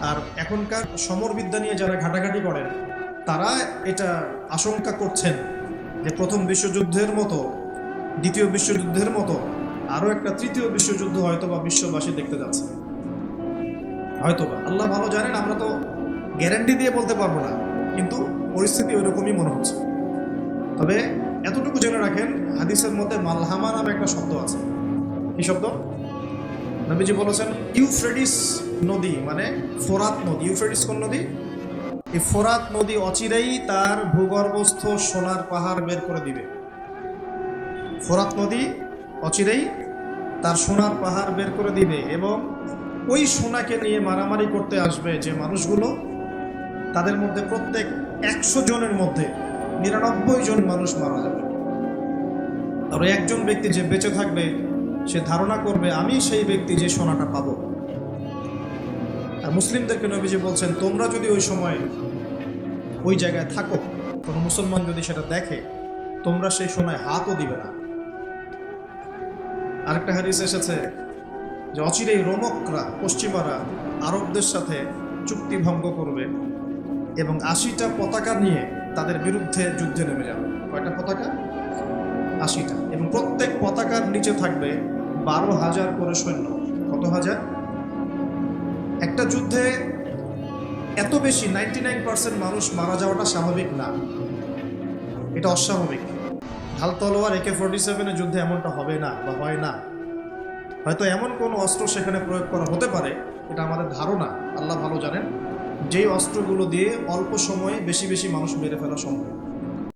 আর এখনকার সমরবিদ্যা নিয়ে যারা ঘাটাঘাটি করেন তারা এটা আশঙ্কা করছেন যে প্রথম বিশ্বযুদ্ধের মতো, দ্বিতীয় বিশ্বযুদ্ধের মতো আরও একটা তৃতীয় বিশ্বযুদ্ধ হয়তোবা বিশ্ববাসী দেখতে যাচ্ছে। হয়তোবা, আল্লাহ ভালো জানেন, আমরা তো গ্যারান্টি দিয়ে বলতে পারবো না, কিন্তু পরিস্থিতি ওইরকমই মনে হচ্ছে। তবে এতটুকু জেনে রাখেন, হাদিসের মধ্যে মালহামা নামে একটা শব্দ আছে। কি শব্দ? নবীজি বলেছেন ইউফ্রেটিস নদী, মানে ফোরাত নদী। ইউফ্রেটিস কোন নদী? এই ফোরাত নদী অচিরেই তার ভূগর্ভস্থ সোনার পাহাড় বের করে দিবে। ফোরাত নদী অচিরেই তার সোনার পাহাড় বের করে দিবে এবং ওই সোনাকে নিয়ে মারামারি করতে আসবে যে মানুষগুলো, তাদের মধ্যে প্রত্যেক 100 জনের মধ্যে 99 জন মানুষ মারা যাবে। আর একজন ব্যক্তি যে বেঁচে থাকবে সে ধারণা করবে আমি সেই ব্যক্তি যে সোনাটা পাবো। আর মুসলিমদেরকে নবীজি বলছেন তোমরা যদি ওই সময় ওই জায়গায় থাকো, কোনো মুসলমান যদি সেটা দেখে, তোমরা সেই সোনায় হাতও দিবে না। আরেকটা হাদিস এসেছে যে অচিরেই রোমকরা, পশ্চিমারা আরবদের সাথে চুক্তি ভঙ্গ করবে এবং 80টা পতাকা নিয়ে তাদের বিরুদ্ধে যুদ্ধে নেমে যাবে। কয়টা পতাকা? 80টা। এবং প্রত্যেক পতাকার নিচে থাকবে 12,000 করে সৈন্য। কত হাজার? একটা যুদ্ধে এত বেশি 99% মানুষ মারা যাওয়াটা স্বাভাবিক না, এটা অস্বাভাবিক। ঢাল তলোয়ার AK-47 যুদ্ধে এমনটা হবে না বা হয় না। হয়তো এমন কোনো অস্ত্র সেখানে প্রয়োগ করা হতে পারে, এটা আমাদের ধারণা, আল্লাহ ভালো জানেন, যেই অস্ত্রগুলো দিয়ে অল্প সময়ে বেশি বেশি মানুষ মেরে ফেলা সম্ভব।